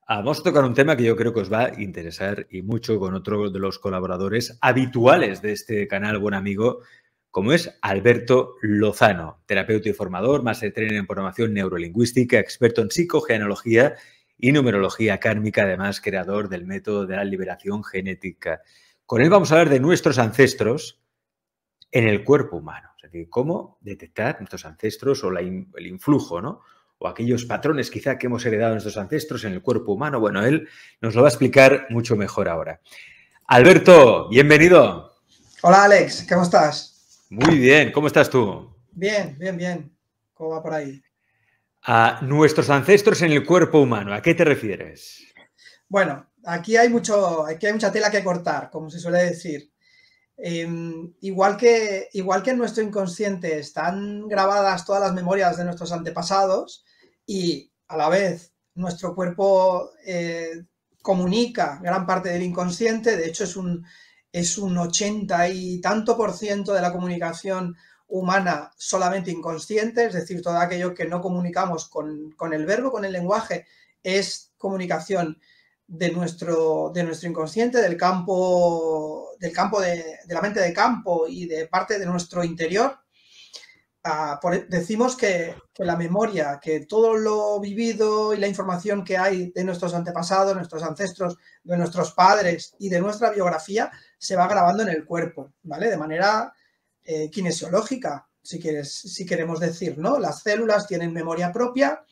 Vamos a tocar un tema que yo creo que os va a interesar y mucho con otro de los colaboradores habituales de este canal, buen amigo, como es Alberto Lozano, terapeuta y formador, máster trainer en programación neurolingüística, experto en psicogenealogía y numerología kármica, además creador del método de la liberación genética. Con él vamos a hablar de nuestros ancestros en el cuerpo humano, es decir, cómo detectar nuestros ancestros o el influjo, ¿no? O aquellos patrones quizá que hemos heredado de nuestros ancestros en el cuerpo humano. Bueno, él nos lo va a explicar mucho mejor ahora. Alberto, bienvenido. Hola Alex, ¿cómo estás? Muy bien, ¿cómo estás tú? Bien, bien, bien. ¿Cómo va por ahí? A nuestros ancestros en el cuerpo humano, ¿a qué te refieres? Bueno, aquí hay mucha tela que cortar, como se suele decir. Igual que en nuestro inconsciente están grabadas todas las memorias de nuestros antepasados y a la vez nuestro cuerpo comunica gran parte del inconsciente. De hecho es un 80 y tanto % de la comunicación humana solamente inconsciente, es decir, todo aquello que no comunicamos con el verbo, con el lenguaje, es comunicación de nuestro inconsciente, del campo de la mente de campo y de parte de nuestro interior. Decimos que la memoria, que todo lo vivido y la información que hay de nuestros antepasados, nuestros ancestros, de nuestros padres y de nuestra biografía se va grabando en el cuerpo, ¿vale? De manera kinesiológica, si queremos decir, ¿no? Las células tienen memoria propia,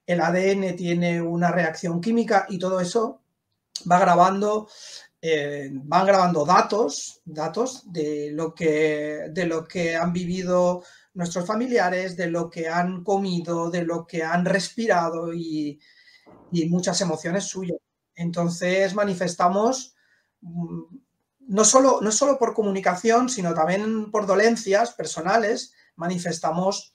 el ADN tiene una reacción química y todo eso va grabando, van grabando datos de lo que han vivido nuestros familiares, de lo que han comido, de lo que han respirado y muchas emociones suyas. Entonces manifestamos no solo por comunicación, sino también por dolencias personales, manifestamos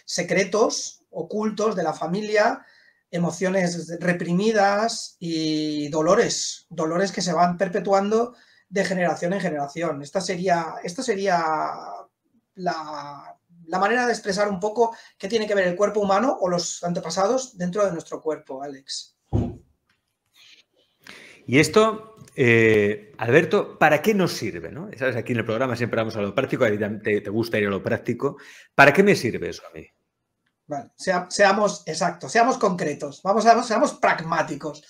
secretos ocultos de la familia, emociones reprimidas y dolores que se van perpetuando de generación en generación. Esta sería la manera de expresar un poco qué tiene que ver el cuerpo humano o los antepasados dentro de nuestro cuerpo, Alex. Y esto, Alberto, ¿para qué nos sirve? ¿No? Sabes, aquí en el programa siempre vamos a lo práctico, a ti te gusta ir a lo práctico. ¿Para qué me sirve eso a mí? Vale, seamos concretos, seamos pragmáticos.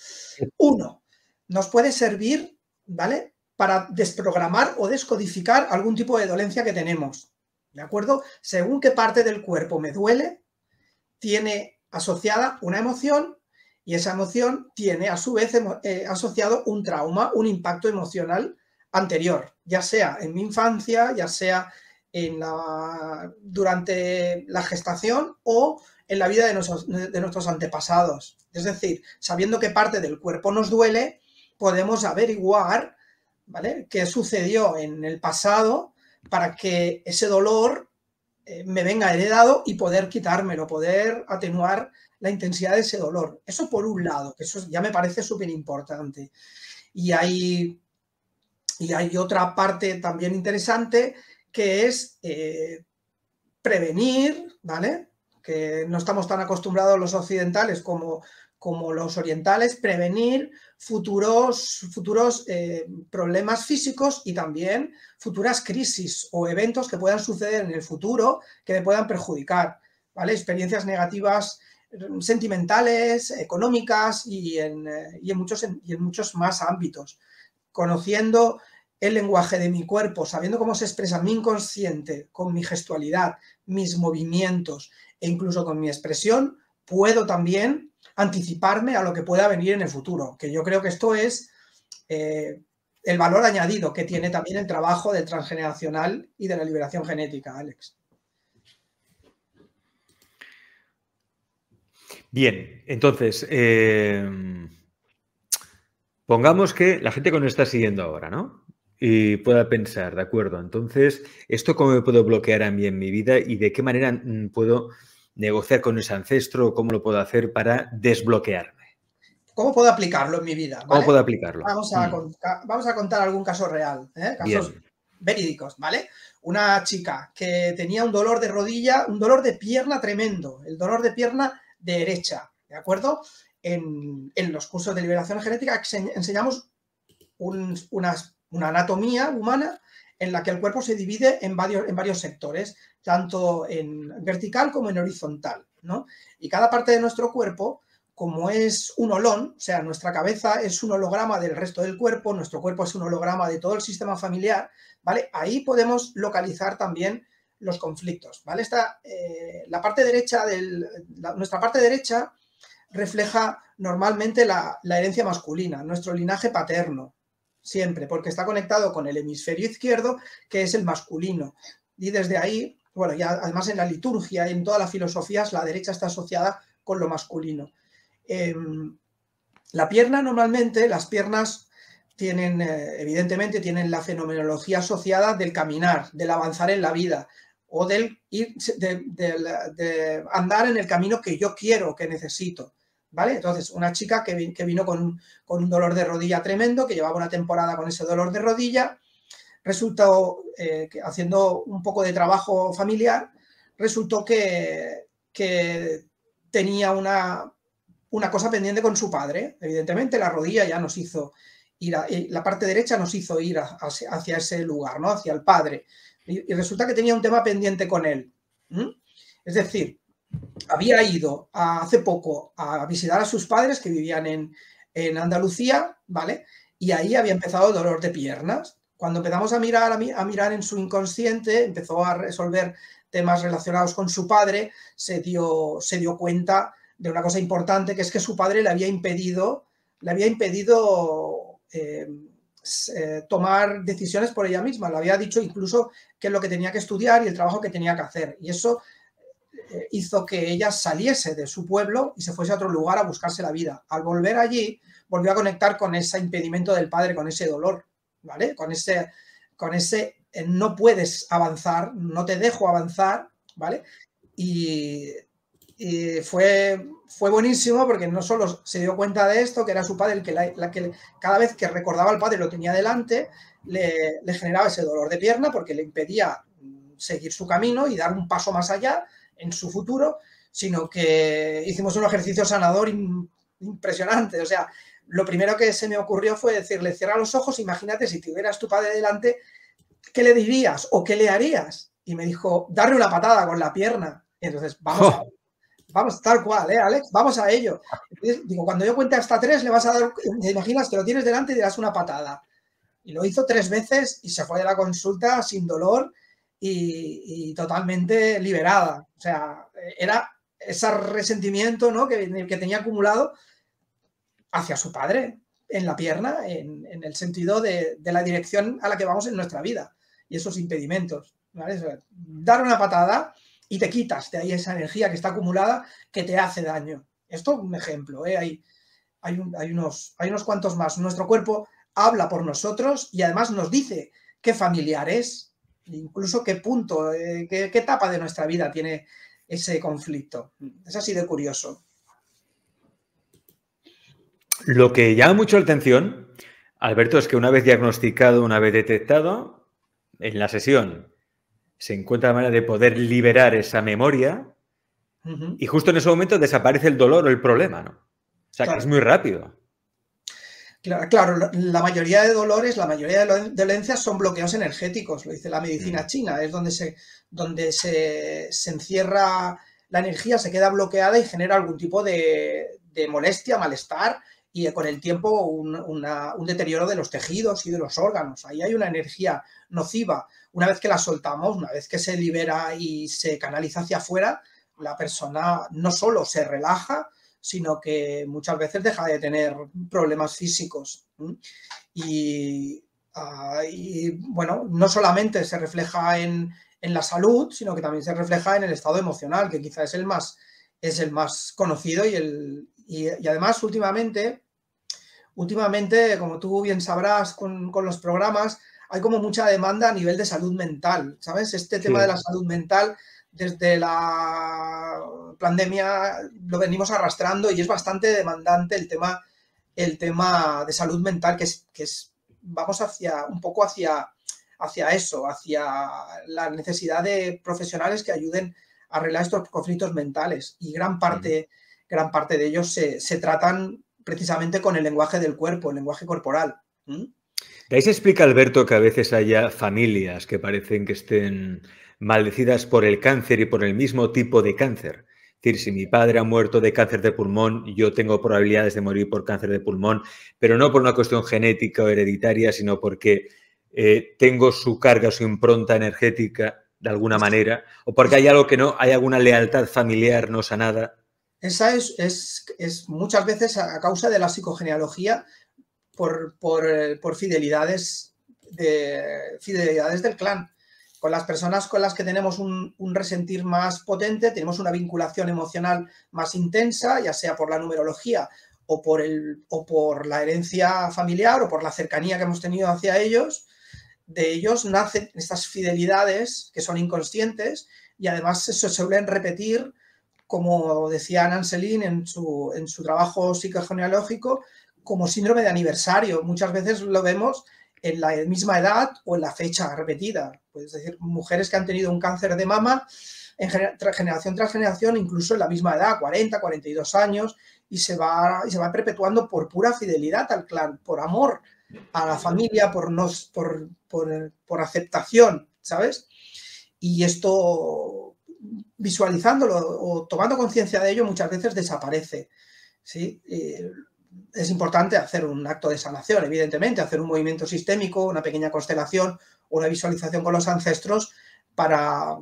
Uno, nos puede servir, ¿vale?, para desprogramar o descodificar algún tipo de dolencia que tenemos, ¿de acuerdo? Según qué parte del cuerpo me duele, tiene asociada una emoción y esa emoción tiene a su vez asociado un trauma, un impacto emocional anterior, ya sea en mi infancia, ya sea durante la gestación o en la vida de nuestros antepasados. Es decir, sabiendo qué parte del cuerpo nos duele, podemos averiguar, ¿vale?, qué sucedió en el pasado para que ese dolor me venga heredado y poder quitármelo, poder atenuar la intensidad de ese dolor. Eso por un lado, que eso ya me parece súper importante. Y hay otra parte también interesante que es prevenir, ¿vale?, que no estamos tan acostumbrados los occidentales como los orientales, prevenir futuros problemas físicos y también futuras crisis o eventos que puedan suceder en el futuro que me puedan perjudicar, ¿vale? Experiencias negativas sentimentales, económicas y en muchos más ámbitos. Conociendo el lenguaje de mi cuerpo, sabiendo cómo se expresa mi inconsciente con mi gestualidad, mis movimientos e incluso con mi expresión, puedo también anticiparme a lo que pueda venir en el futuro, que yo creo que esto es el valor añadido que tiene también el trabajo del transgeneracional y de la liberación genética, Alex. Bien, entonces, pongamos que la gente que nos está siguiendo ahora, ¿no?, y pueda pensar, de acuerdo, entonces, ¿esto cómo me puedo bloquear a mí en mi vida y de qué manera puedo negociar con ese ancestro? ¿Cómo lo puedo hacer para desbloquearme? ¿Cómo puedo aplicarlo en mi vida? ¿Vale? ¿Cómo puedo aplicarlo? Vamos a contar algún caso real, casos Bien. verídicos, ¿vale? Una chica que tenía un dolor de rodilla, un dolor de pierna tremendo, el dolor de pierna derecha, ¿de acuerdo? en los cursos de liberación genética enseñamos una anatomía humana en la que el cuerpo se divide en varios sectores, tanto en vertical como en horizontal, ¿no? Y cada parte de nuestro cuerpo, como es un holón, o sea, nuestra cabeza es un holograma del resto del cuerpo, nuestro cuerpo es un holograma de todo el sistema familiar, ¿vale? Ahí podemos localizar también los conflictos, ¿vale? La parte derecha nuestra parte derecha refleja normalmente la herencia masculina, nuestro linaje paterno, siempre, porque está conectado con el hemisferio izquierdo, que es el masculino. Y desde ahí, bueno, ya además en la liturgia y en todas las filosofías, la derecha está asociada con lo masculino. La pierna, normalmente, las piernas tienen, evidentemente, tienen la fenomenología asociada del caminar, del avanzar en la vida, o de andar en el camino que yo quiero, que necesito, ¿vale? Entonces, una chica que vino con un dolor de rodilla tremendo, que llevaba una temporada con ese dolor de rodilla, resultó, que haciendo un poco de trabajo familiar, resultó que tenía una cosa pendiente con su padre. Evidentemente, la rodilla ya nos hizo ir, la parte derecha nos hizo ir hacia ese lugar, ¿no? Hacia el padre. Y resulta que tenía un tema pendiente con él. Es decir, había ido hace poco a visitar a sus padres que vivían en Andalucía, ¿vale? Y ahí había empezado el dolor de piernas. Cuando empezamos a mirar en su inconsciente, empezó a resolver temas relacionados con su padre, se dio cuenta de una cosa importante, que es que su padre le había impedido tomar decisiones por ella misma. Le había dicho incluso qué es lo que tenía que estudiar y el trabajo que tenía que hacer. Y eso hizo que ella saliese de su pueblo y se fuese a otro lugar a buscarse la vida. Al volver allí, volvió a conectar con ese impedimento del padre, con ese dolor, ¿vale? Con ese no puedes avanzar, no te dejo avanzar, ¿vale? Y fue buenísimo porque no solo se dio cuenta de esto, que era su padre el que cada vez que recordaba al padre lo tenía delante, le generaba ese dolor de pierna porque le impedía seguir su camino y dar un paso más allá en su futuro, sino que hicimos un ejercicio sanador impresionante. O sea, lo primero que se me ocurrió fue decirle, cierra los ojos, imagínate si tuvieras tu padre delante, ¿qué le dirías o qué le harías? Y me dijo, darle una patada con la pierna. Y entonces, vamos, tal cual, Alex, vamos a ello. Entonces, digo, cuando yo cuente hasta 3, le vas a dar, te imaginas que lo tienes delante y le das una patada. Y lo hizo 3 veces y se fue de la consulta sin dolor y totalmente liberada. O sea, era ese resentimiento, ¿no?, que tenía acumulado hacia su padre en la pierna, en el sentido de la dirección a la que vamos en nuestra vida y esos impedimentos, ¿vale? O sea, dar una patada y te quitas de ahí esa energía que está acumulada que te hace daño. Esto es un ejemplo, hay unos cuantos más. Nuestro cuerpo habla por nosotros y además nos dice qué familiar es, incluso qué punto, qué etapa de nuestra vida tiene ese conflicto. Es así de curioso. Lo que llama mucho la atención, Alberto, es que una vez diagnosticado, una vez detectado, en la sesión se encuentra la manera de poder liberar esa memoria y justo en ese momento desaparece el dolor o el problema, ¿no? O sea, claro, que es muy rápido. Claro, la mayoría de dolores, la mayoría de dolencias son bloqueos energéticos, lo dice la medicina china, es donde se encierra la energía, se queda bloqueada y genera algún tipo de molestia, malestar y con el tiempo un deterioro de los tejidos y de los órganos. Ahí hay una energía nociva. Una vez que la soltamos, una vez que se libera y se canaliza hacia afuera, la persona no solo se relaja, sino que muchas veces deja de tener problemas físicos. Y bueno, no solamente se refleja en la salud, sino que también se refleja en el estado emocional, que quizá es el más conocido y además últimamente, como tú bien sabrás con los programas, hay como mucha demanda a nivel de salud mental, ¿sabes? Este tema de la salud mental desde la pandemia lo venimos arrastrando y es bastante demandante el tema de salud mental, que es vamos un poco hacia eso, hacia la necesidad de profesionales que ayuden a arreglar estos conflictos mentales. Y gran parte gran parte de ellos se tratan precisamente con el lenguaje del cuerpo, el lenguaje corporal. De ahí se explica, Alberto, que a veces haya familias que parecen que estén maldecidas por el cáncer y por el mismo tipo de cáncer. Es decir, si mi padre ha muerto de cáncer de pulmón, yo tengo probabilidades de morir por cáncer de pulmón, pero no por una cuestión genética o hereditaria, sino porque tengo su carga, su impronta energética de alguna manera, o porque hay algo que no, hay alguna lealtad familiar no sanada. Esa es muchas veces a causa de la psicogenealogía por fidelidades del clan. Con las personas con las que tenemos un resentir más potente, tenemos una vinculación emocional más intensa, ya sea por la numerología o por la herencia familiar o por la cercanía que hemos tenido hacia ellos. De ellos nacen estas fidelidades que son inconscientes y además se suelen repetir, como decía Anne Selin en su trabajo psicogenealógico, como síndrome de aniversario. Muchas veces lo vemos en la misma edad o en la fecha repetida. Pues, es decir, mujeres que han tenido un cáncer de mama en generación tras generación, incluso en la misma edad, 40, 42 años, y se va perpetuando por pura fidelidad al clan, por amor a la familia, por aceptación, ¿sabes? Y esto, visualizándolo o tomando conciencia de ello, muchas veces desaparece, ¿sí? Es importante hacer un acto de sanación, evidentemente, hacer un movimiento sistémico, una pequeña constelación o una visualización con los ancestros para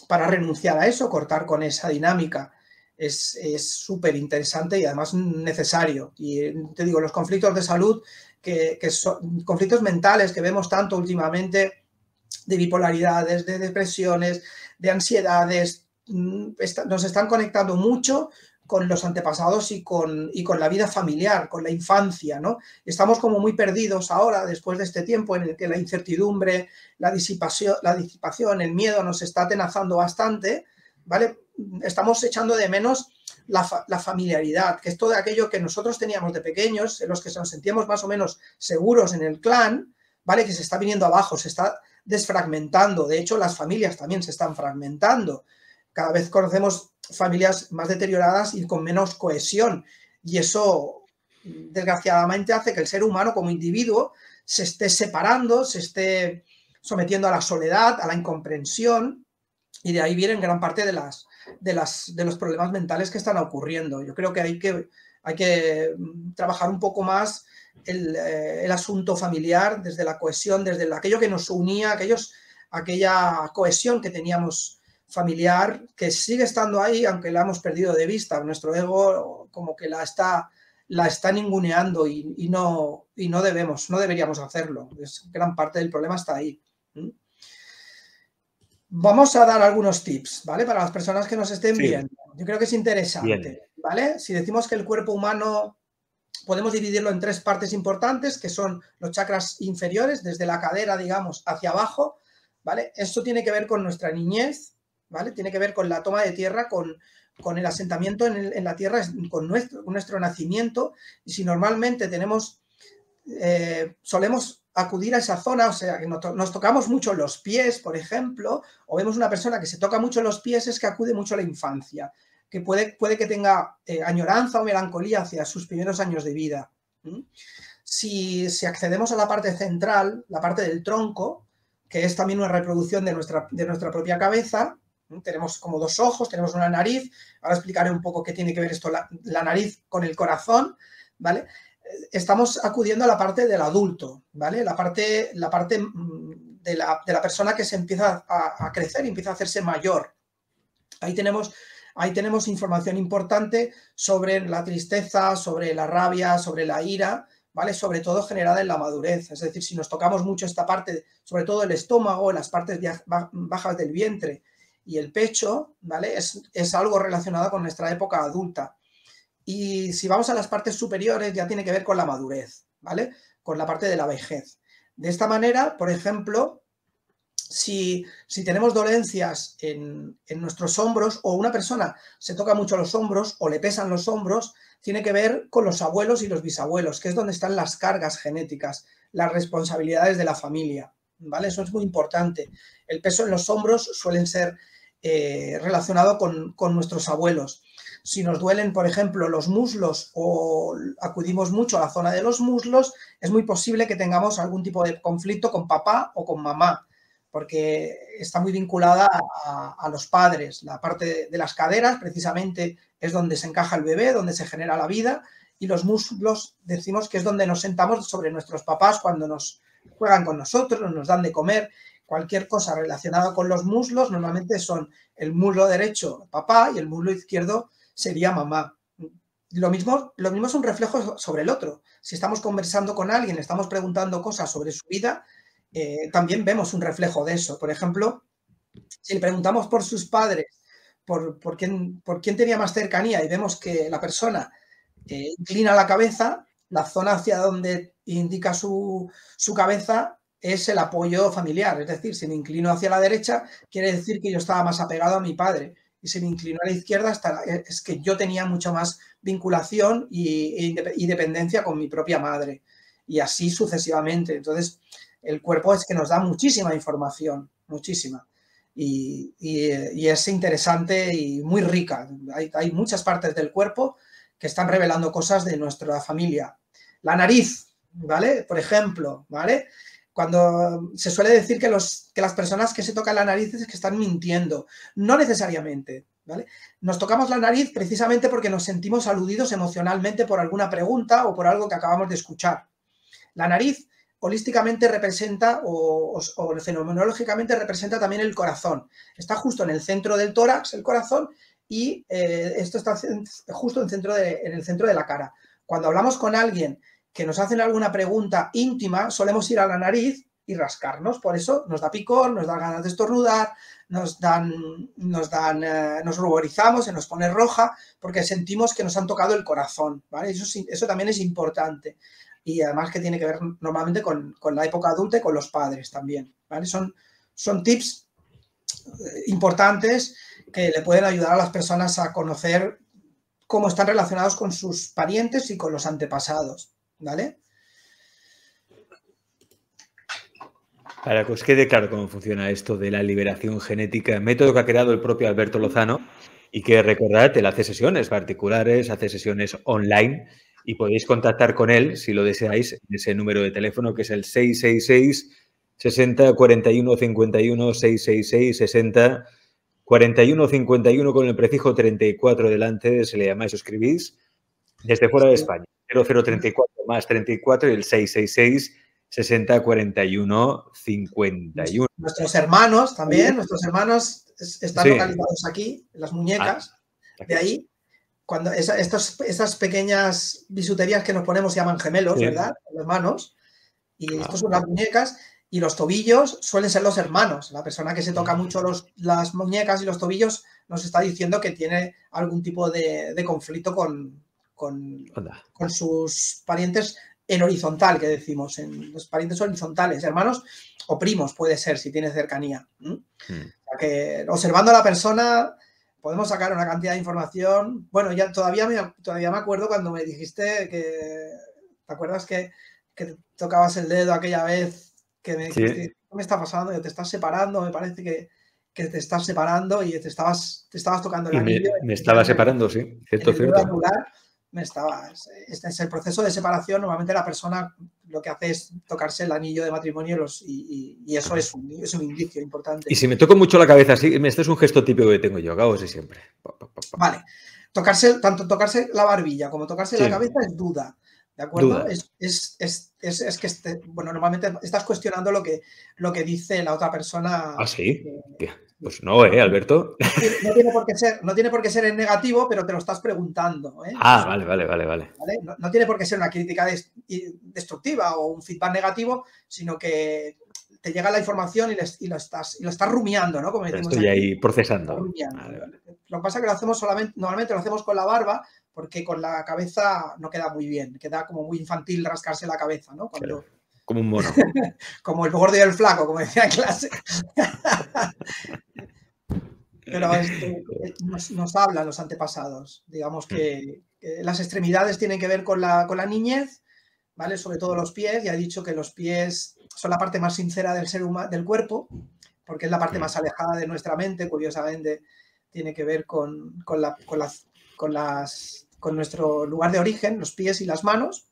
renunciar a eso, cortar con esa dinámica. Es súper interesante y además necesario. Y te digo, los conflictos de salud, que son conflictos mentales que vemos tanto últimamente, de bipolaridades, de depresiones, de ansiedades, nos están conectando mucho con los antepasados y con la vida familiar, con la infancia, ¿no? Estamos como muy perdidos ahora, después de este tiempo en el que la incertidumbre, la disipación, el miedo nos está atenazando bastante, ¿vale? Estamos echando de menos la familiaridad, que es todo aquello que nosotros teníamos de pequeños, en los que nos sentíamos más o menos seguros en el clan, ¿vale? Que se está viniendo abajo, se está desfragmentando. De hecho, las familias también se están fragmentando. Cada vez conocemos familias más deterioradas y con menos cohesión. Y eso, desgraciadamente, hace que el ser humano como individuo se esté separando, se esté sometiendo a la soledad, a la incomprensión, y de ahí vienen gran parte de los problemas mentales que están ocurriendo. Yo creo que hay que trabajar un poco más el asunto familiar, desde la cohesión, desde aquello que nos unía, aquella cohesión que teníamos familiar, que sigue estando ahí, aunque la hemos perdido de vista. Nuestro ego como que la está ninguneando y no deberíamos hacerlo. Gran parte del problema está ahí. Vamos a dar algunos tips, ¿vale? Para las personas que nos estén viendo. Yo creo que es interesante, ¿vale? Si decimos que el cuerpo humano podemos dividirlo en 3 partes importantes, que son los chakras inferiores, desde la cadera, digamos, hacia abajo, ¿vale? Esto tiene que ver con nuestra niñez, ¿vale? Tiene que ver con la toma de tierra, con el asentamiento en la tierra, con nuestro nacimiento. Y si normalmente solemos acudir a esa zona, o sea, que nos tocamos mucho los pies, por ejemplo, o vemos una persona que se toca mucho los pies, es que acude mucho a la infancia, que puede que tenga añoranza o melancolía hacia sus primeros años de vida. Si accedemos a la parte central, la parte del tronco, que es también una reproducción de nuestra propia cabeza, tenemos como 2 ojos, tenemos una nariz, ahora explicaré un poco qué tiene que ver esto, la nariz con el corazón, ¿vale? Estamos acudiendo a la parte del adulto, ¿vale? La parte de la persona que se empieza a crecer y empieza a hacerse mayor. Ahí tenemos información importante sobre la tristeza, sobre la rabia, sobre la ira, ¿vale? Sobre todo generada en la madurez. Es decir, si nos tocamos mucho esta parte, sobre todo el estómago, las partes bajas del vientre y el pecho, ¿vale? Es algo relacionado con nuestra época adulta. Y si vamos a las partes superiores, ya tiene que ver con la madurez, ¿vale? Con la parte de la vejez. De esta manera, por ejemplo, si tenemos dolencias en nuestros hombros, o una persona se toca mucho los hombros o le pesan los hombros, tiene que ver con los abuelos y los bisabuelos, que es donde están las cargas genéticas, las responsabilidades de la familia, ¿vale? Eso es muy importante. El peso en los hombros suelen ser relacionado con nuestros abuelos. Si nos duelen, por ejemplo, los muslos o acudimos mucho a la zona de los muslos, es muy posible que tengamos algún tipo de conflicto con papá o con mamá, porque está muy vinculada a los padres. La parte de las caderas, precisamente, es donde se encaja el bebé, donde se genera la vida, y los muslos decimos que es donde nos sentamos sobre nuestros papás cuando nos juegan con nosotros, nos dan de comer. Cualquier cosa relacionada con los muslos normalmente son el muslo derecho, papá, y el muslo izquierdo sería mamá. Lo mismo es un reflejo sobre el otro. Si estamos conversando con alguien, estamos preguntando cosas sobre su vida, también vemos un reflejo de eso. Por ejemplo, si le preguntamos por sus padres, por quién tenía más cercanía y vemos que la persona inclina la cabeza, la zona hacia donde indica su cabeza es el apoyo familiar. Es decir, si me inclino hacia la derecha, quiere decir que yo estaba más apegado a mi padre. Y si me inclino a la izquierda, es que yo tenía mucha más vinculación y dependencia con mi propia madre. Y así sucesivamente. Entonces, el cuerpo es que nos da muchísima información, muchísima. Y es interesante y muy rica. Hay muchas partes del cuerpo que están revelando cosas de nuestra familia. La nariz, ¿vale? Por ejemplo, ¿vale? Cuando se suele decir que las personas que se tocan la nariz es que están mintiendo. No necesariamente, ¿vale? Nos tocamos la nariz precisamente porque nos sentimos aludidos emocionalmente por alguna pregunta o por algo que acabamos de escuchar. La nariz holísticamente representa o fenomenológicamente representa también el corazón. Está justo en el centro del tórax, el corazón, y esto está justo en el centro de la cara. Cuando hablamos con alguien que nos hacen alguna pregunta íntima, solemos ir a la nariz y rascarnos. Por eso nos da picor, nos da ganas de estornudar, nos ruborizamos, se nos pone roja, porque sentimos que nos han tocado el corazón, ¿vale? Eso también es importante. Y además que tiene que ver normalmente con la época adulta y con los padres también, ¿vale? Son tips importantes que le pueden ayudar a las personas a conocer cómo están relacionados con sus parientes y con los antepasados, ¿vale? Para que os quede claro cómo funciona esto de la liberación genética, método que ha creado el propio Alberto Lozano y que recordad, él hace sesiones particulares, hace sesiones online y podéis contactar con él si lo deseáis en ese número de teléfono que es el 666 60 41 51 666 60 41 51 con el prefijo 34 delante, se le llamáis o escribís desde fuera de España. 0034 más 34 y el 666 60 41 51. Nuestros hermanos también, nuestros hermanos están localizados aquí, en las muñecas, de ahí. Cuando estas pequeñas bisuterías que nos ponemos se llaman gemelos, ¿verdad? Las manos. Y estos son las muñecas. Y los tobillos suelen ser los hermanos. La persona que se toca mucho las muñecas y los tobillos nos está diciendo que tiene algún tipo de conflicto con sus parientes en horizontal, que decimos, en los parientes horizontales, hermanos o primos puede ser si tiene cercanía. O sea que observando a la persona podemos sacar una cantidad de información. Bueno, ya todavía me acuerdo cuando me dijiste que, ¿te acuerdas que tocabas el dedo aquella vez? Que me dijiste, ¿qué me está pasando? Te estás separando, me parece que te estás separando y te estabas tocando el anillo. Me estaba separando, sí, cierto. Este es el proceso de separación. Normalmente la persona lo que hace es tocarse el anillo de matrimonio y eso es un indicio importante. Y si me toco mucho la cabeza así, este es un gesto típico que tengo yo, hago así siempre. Vale. Tanto tocarse la barbilla como tocarse la cabeza es duda. ¿De acuerdo? Duda. Es que bueno, normalmente estás cuestionando lo que dice la otra persona. ¿Ah, sí? Pues no, Alberto. No tiene por qué ser en negativo, pero te lo estás preguntando. Ah, vale. No tiene por qué ser una crítica destructiva o un feedback negativo, sino que te llega la información y lo estás rumiando, ¿no? Como decimos estoy aquí, ahí procesando. Vale. Lo que pasa es que lo hacemos normalmente lo hacemos con la barba, porque con la cabeza no queda muy bien, queda como muy infantil rascarse la cabeza, ¿no? Claro, como un mono. Como el gordo y el flaco, como decía en clase. Pero nos hablan los antepasados. Digamos que las extremidades tienen que ver con la niñez, ¿vale? Sobre todo los pies. Ya he dicho que los pies son la parte más sincera del cuerpo, porque es la parte más alejada de nuestra mente, curiosamente, tiene que ver con nuestro lugar de origen, los pies y las manos.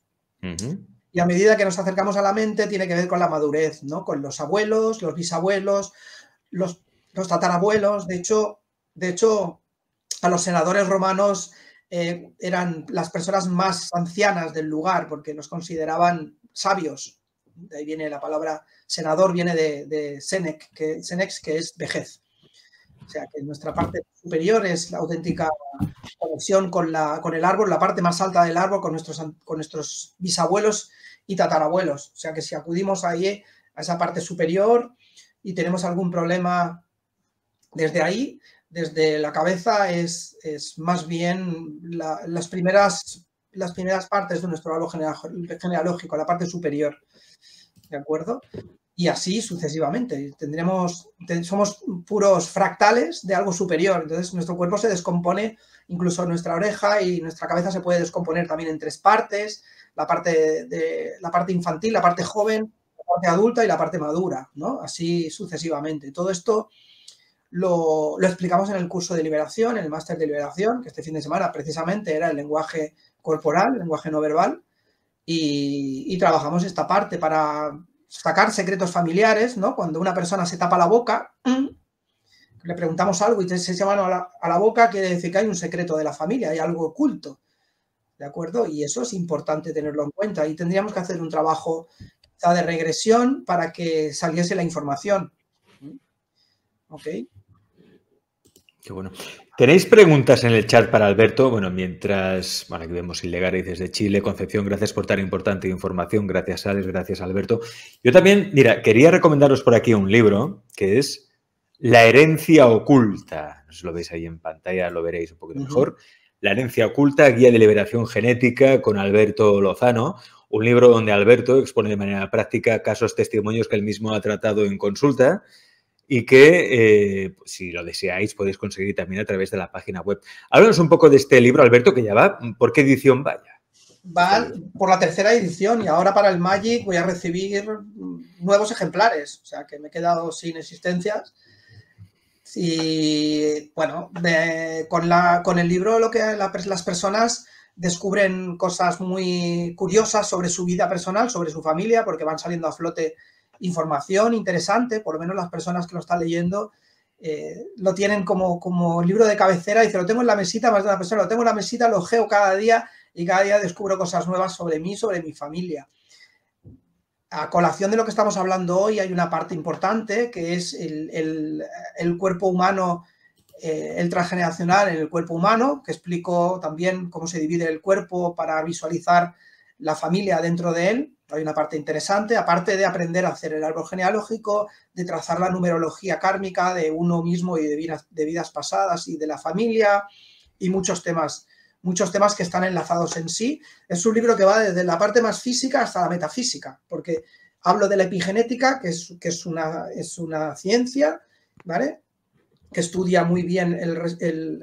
Y a medida que nos acercamos a la mente, tiene que ver con la madurez, ¿no? Con los abuelos, los bisabuelos, los tatarabuelos. De hecho, a los senadores romanos eran las personas más ancianas del lugar porque los consideraban sabios. De ahí viene la palabra senador, viene de senex, que es vejez. O sea, que nuestra parte superior es la auténtica conexión con el árbol, la parte más alta del árbol, con nuestros bisabuelos y tatarabuelos. O sea, que si acudimos ahí, a esa parte superior, y tenemos algún problema desde ahí, desde la cabeza, es más bien las primeras partes de nuestro árbol genealógico, la parte superior. ¿De acuerdo? Y así sucesivamente. Somos puros fractales de algo superior. Entonces, nuestro cuerpo se descompone, incluso nuestra oreja y nuestra cabeza se puede descomponer también en 3 partes: la parte infantil, la parte joven, la parte adulta y la parte madura, ¿no? Así sucesivamente. Todo esto lo explicamos en el curso de liberación, en el máster de liberación, que este fin de semana precisamente era el lenguaje corporal, el lenguaje no verbal, y trabajamos esta parte para sacar secretos familiares, ¿no? Cuando una persona se tapa la boca, le preguntamos algo y se echa mano a la boca, quiere decir que hay un secreto de la familia, hay algo oculto, ¿de acuerdo? Y eso es importante tenerlo en cuenta, y tendríamos que hacer un trabajo quizá de regresión para que saliese la información. ¿Ok? Qué bueno. ¿Tenéis preguntas en el chat para Alberto? Bueno, mientras, bueno, aquí vemos Ilegari desde Chile. Concepción, gracias por tan importante información. Gracias, Alex. Gracias, Alberto. Yo también, mira, quería recomendaros por aquí un libro que es La herencia oculta. No sé si lo veis ahí en pantalla, lo veréis un poquito mejor. La herencia oculta, guía de liberación genética, con Alberto Lozano. Un libro donde Alberto expone de manera práctica casos, testimonios que él mismo ha tratado en consulta, y que, si lo deseáis, podéis conseguir también a través de la página web. Háblanos un poco de este libro, Alberto, que ya va. ¿Por qué edición vaya? Va por la 3ª edición, y ahora para el Magic voy a recibir nuevos ejemplares. O sea, que me he quedado sin existencias. Y bueno, con el libro lo que las personas descubren cosas muy curiosas sobre su vida personal, sobre su familia, porque van saliendo a flote información interesante. Por lo menos las personas que lo están leyendo lo tienen como libro de cabecera. Dice, lo tengo en la mesita, más de una persona, lo tengo en la mesita, lo ojeo cada día y cada día descubro cosas nuevas sobre mí, sobre mi familia. A colación de lo que estamos hablando hoy, hay una parte importante que es el cuerpo humano, el transgeneracional en el cuerpo humano, que explico también cómo se divide el cuerpo para visualizar la familia dentro de él. Hay una parte interesante, aparte de aprender a hacer el árbol genealógico, de trazar la numerología kármica de uno mismo y de vidas pasadas y de la familia, y muchos temas que están enlazados en sí. Es un libro que va desde la parte más física hasta la metafísica, porque hablo de la epigenética, que es una ciencia, ¿vale?, que estudia muy bien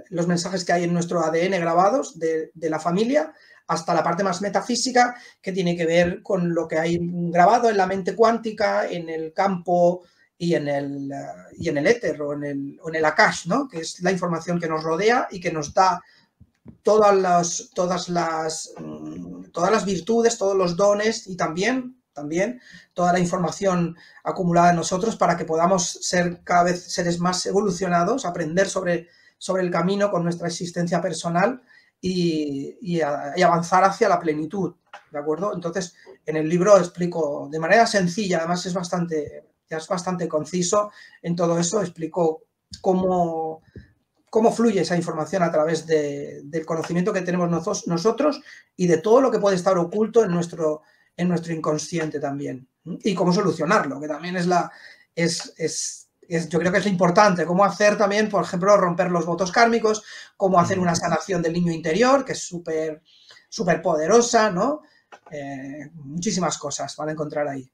los mensajes que hay en nuestro ADN grabados de la familia, hasta la parte más metafísica, que tiene que ver con lo que hay grabado en la mente cuántica, en el campo y en el éter o en el Akash, ¿no?, que es la información que nos rodea y que nos da todas las virtudes, todos los dones, y también toda la información acumulada en nosotros para que podamos ser cada vez seres más evolucionados, aprender sobre el camino con nuestra existencia personal y avanzar hacia la plenitud, ¿de acuerdo? Entonces, en el libro explico de manera sencilla, además es bastante conciso en todo eso, explico cómo fluye esa información a través del conocimiento que tenemos nosotros y de todo lo que puede estar oculto en nuestro inconsciente también, y cómo solucionarlo, que también yo creo que es lo importante, cómo hacer también, por ejemplo, romper los votos kármicos, cómo hacer una sanación del niño interior, que es súper poderosa, ¿no? Muchísimas cosas van a encontrar ahí.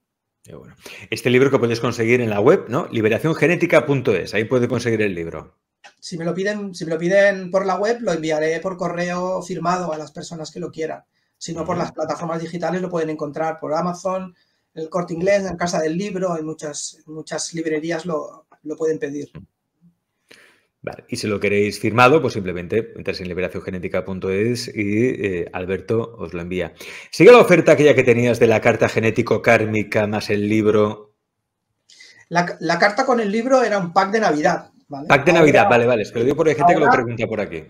Bueno. Este libro que puedes conseguir en la web, ¿no? liberaciongenética.es, ahí puedes conseguir el libro. Si me lo piden por la web, lo enviaré por correo firmado a las personas que lo quieran. Si no, por las plataformas digitales lo pueden encontrar por Amazon, el Corte Inglés, en Casa del Libro, en muchas librerías lo lo pueden pedir. Vale. Y si lo queréis firmado, pues simplemente entráis en liberaciongenética.es y Alberto os lo envía. ¿Sigue la oferta aquella que tenías de la carta genético-kármica más el libro? La carta con el libro era un pack de Navidad, ¿vale? Pack de Navidad, vale. Es que lo digo porque hay gente que lo pregunta por aquí.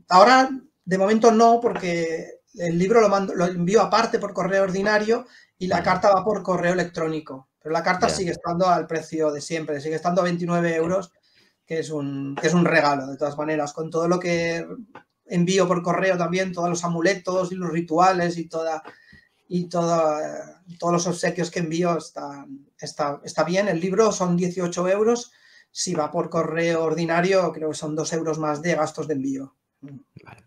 Ahora, de momento no, porque el libro lo envío aparte por correo ordinario y la carta va por correo electrónico. Pero la carta sigue estando al precio de siempre, sigue estando a 29 euros, que es un regalo, de todas maneras, con todo lo que envío por correo también, todos los amuletos y los rituales y todos los obsequios que envío está bien. El libro son 18 euros. Si va por correo ordinario, creo que son 2 euros más de gastos de envío. Vale.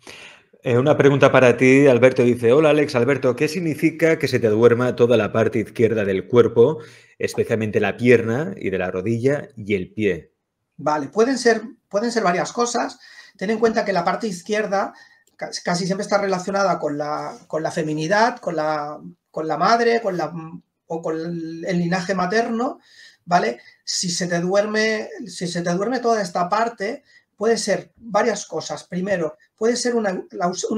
Una pregunta para ti, Alberto. Dice, hola Alex, Alberto, ¿qué significa que se te duerma toda la parte izquierda del cuerpo, especialmente la pierna y de la rodilla y el pie? Vale, pueden ser varias cosas. Ten en cuenta que la parte izquierda casi siempre está relacionada con la feminidad, con la madre, o con el linaje materno, ¿vale? Si se te duerme toda esta parte, puede ser varias cosas. Primero, puede ser una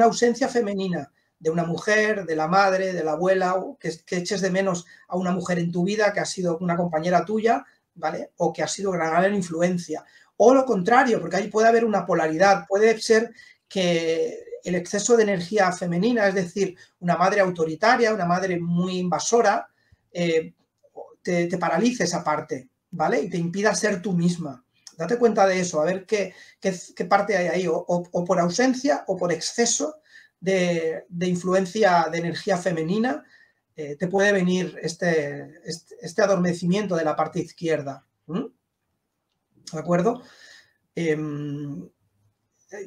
ausencia femenina de una mujer, de la madre, de la abuela, que eches de menos a una mujer en tu vida que ha sido una compañera tuya, ¿vale? O que ha sido gran influencia. O lo contrario, porque ahí puede haber una polaridad. Puede ser que el exceso de energía femenina, es decir, una madre autoritaria, una madre muy invasora, te paralice esa parte, ¿vale? Y te impida ser tú misma. Date cuenta de eso, a ver qué parte hay ahí, o por ausencia o por exceso de influencia de energía femenina, te puede venir este adormecimiento de la parte izquierda. ¿De acuerdo?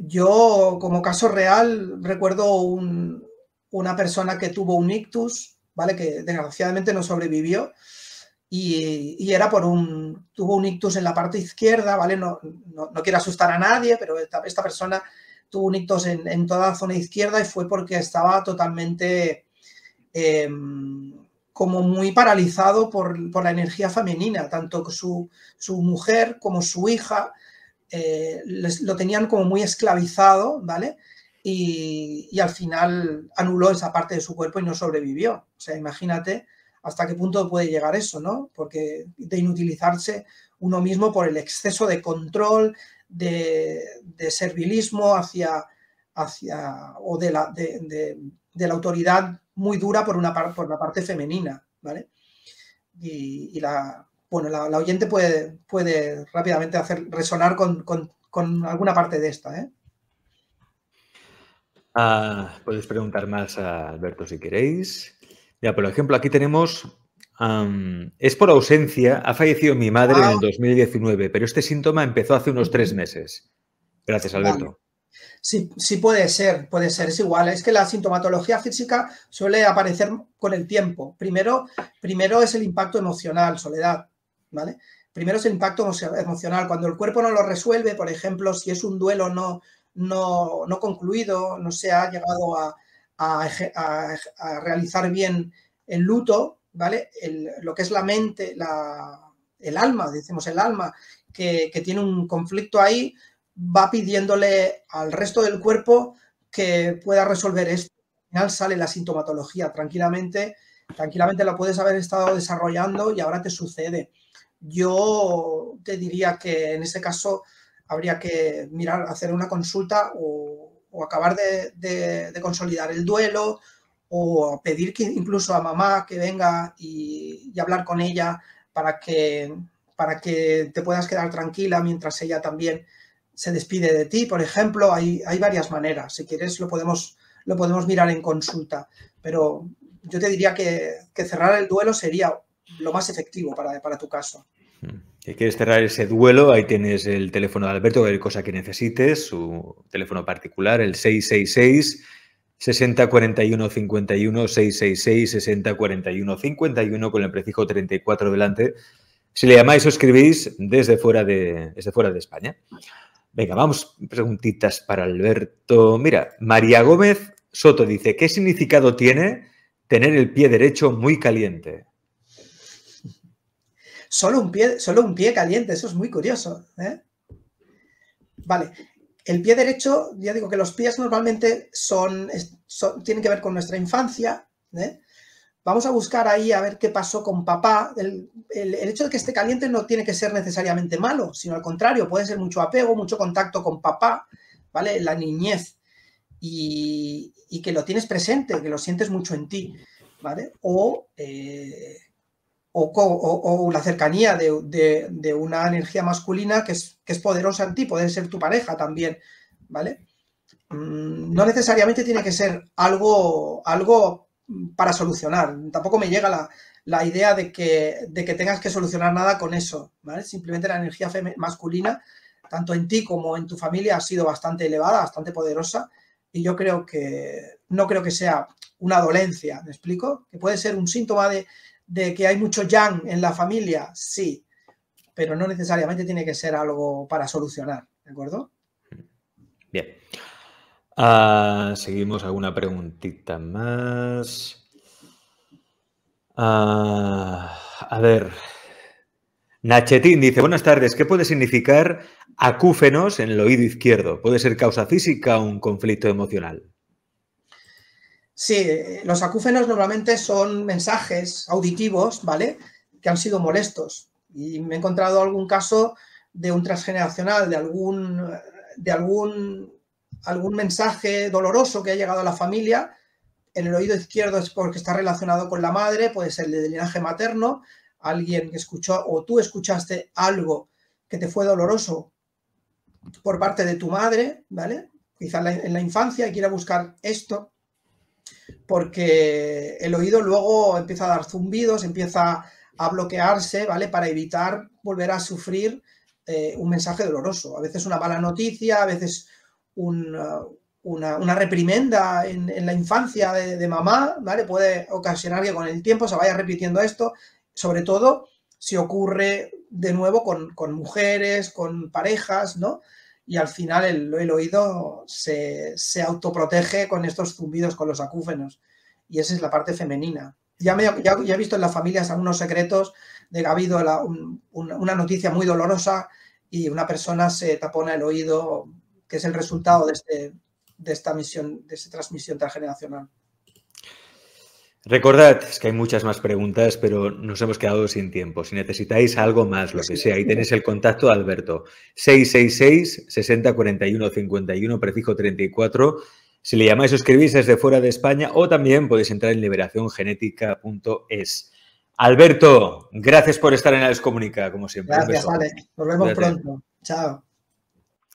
Yo, como caso real, recuerdo una persona que tuvo un ictus, ¿vale? Que desgraciadamente no sobrevivió. Y era tuvo un ictus en la parte izquierda, ¿vale? No quiero asustar a nadie, pero esta persona tuvo un ictus en toda la zona izquierda y fue porque estaba totalmente como muy paralizado por la energía femenina, tanto su mujer como su hija lo tenían como muy esclavizado, ¿vale? Y al final anuló esa parte de su cuerpo y no sobrevivió. O sea, imagínate hasta qué punto puede llegar eso, ¿no? Porque de inutilizarse uno mismo por el exceso de control, de servilismo o de la autoridad muy dura por la parte femenina, ¿vale? Y la oyente puede rápidamente hacer resonar con alguna parte de esta, ¿eh? Podéis preguntar más a Alberto si queréis. Ya, por ejemplo, aquí tenemos, es por ausencia, ha fallecido mi madre en el 2019, pero este síntoma empezó hace unos 3 meses. Gracias, Alberto. Vale. Sí, puede ser, es igual. Es que la sintomatología física suele aparecer con el tiempo. Primero es el impacto emocional, Soledad, ¿vale? Primero es el impacto emocional. Cuando el cuerpo no lo resuelve, por ejemplo, si es un duelo no concluido, no se ha llegado a realizar bien el luto, ¿vale? Lo que es la mente, el alma, decimos el alma, que tiene un conflicto ahí, va pidiéndole al resto del cuerpo que pueda resolver esto. Al final sale la sintomatología, tranquilamente la puedes haber estado desarrollando y ahora te sucede. Yo te diría que en ese caso habría que hacer una consulta o acabar de consolidar el duelo, o pedir incluso a mamá que venga y hablar con ella para que te puedas quedar tranquila mientras ella también se despide de ti, por ejemplo. Hay varias maneras. Si quieres lo podemos mirar en consulta, pero yo te diría que cerrar el duelo sería lo más efectivo para tu caso. Si quieres cerrar ese duelo, ahí tienes el teléfono de Alberto, cualquier cosa que necesites, su teléfono particular, el 666 60 41 51, 666 60 41 51, con el prefijo 34 delante. Si le llamáis o escribís desde fuera de España. Venga, vamos, preguntitas para Alberto. Mira, María Gómez Soto dice, ¿qué significado tiene tener el pie derecho muy caliente? Solo un pie caliente, eso es muy curioso, ¿eh? Vale, el pie derecho, ya digo que los pies normalmente tienen que ver con nuestra infancia, ¿eh? Vamos a buscar ahí a ver qué pasó con papá. El hecho de que esté caliente no tiene que ser necesariamente malo, sino al contrario, puede ser mucho apego, mucho contacto con papá, ¿vale? La niñez. Y que lo tienes presente, que lo sientes mucho en ti, ¿vale? O la cercanía de una energía masculina que es poderosa en ti, puede ser tu pareja también, ¿vale? No necesariamente tiene que ser algo para solucionar. Tampoco me llega la idea de que tengas que solucionar nada con eso, ¿vale? Simplemente la energía masculina, tanto en ti como en tu familia, ha sido bastante elevada, bastante poderosa, y yo creo que no creo que sea una dolencia, ¿me explico? Que puede ser un síntoma de que hay mucho yang en la familia, sí, pero no necesariamente tiene que ser algo para solucionar, ¿de acuerdo? Bien. Seguimos alguna preguntita más. A ver. Nachetín dice, buenas tardes, ¿qué puede significar acúfenos en el oído izquierdo? ¿Puede ser causa física o un conflicto emocional? Sí, los acúfenos normalmente son mensajes auditivos, ¿vale? Que han sido molestos. Y me he encontrado algún caso de un transgeneracional, de algún mensaje doloroso que ha llegado a la familia. En el oído izquierdo es porque está relacionado con la madre, puede ser de linaje materno, alguien que escuchó o tú escuchaste algo que te fue doloroso por parte de tu madre, ¿vale? Quizá en la infancia y quiera buscar esto, porque el oído luego empieza a dar zumbidos, empieza a bloquearse, ¿vale? Para evitar volver a sufrir un mensaje doloroso. A veces una mala noticia, a veces una reprimenda en la infancia de mamá, ¿vale? Puede ocasionar que con el tiempo se vaya repitiendo esto, sobre todo si ocurre de nuevo con mujeres, con parejas, ¿no? Y al final el oído se autoprotege con estos zumbidos, con los acúfenos. Y esa es la parte femenina. Ya he visto en las familias algunos secretos de que ha habido una noticia muy dolorosa y una persona se tapona el oído, que es el resultado de esta transmisión transgeneracional. Recordad, es que hay muchas más preguntas, pero nos hemos quedado sin tiempo. Si necesitáis algo más, lo que sea, ahí tenéis el contacto de Alberto. 666 60 41 51, prefijo 34. Si le llamáis o escribís desde fuera de España, o también podéis entrar en liberaciongenética.es. Alberto, gracias por estar en Alex Comunica, como siempre. Gracias, Alex. Nos vemos pronto. Chao.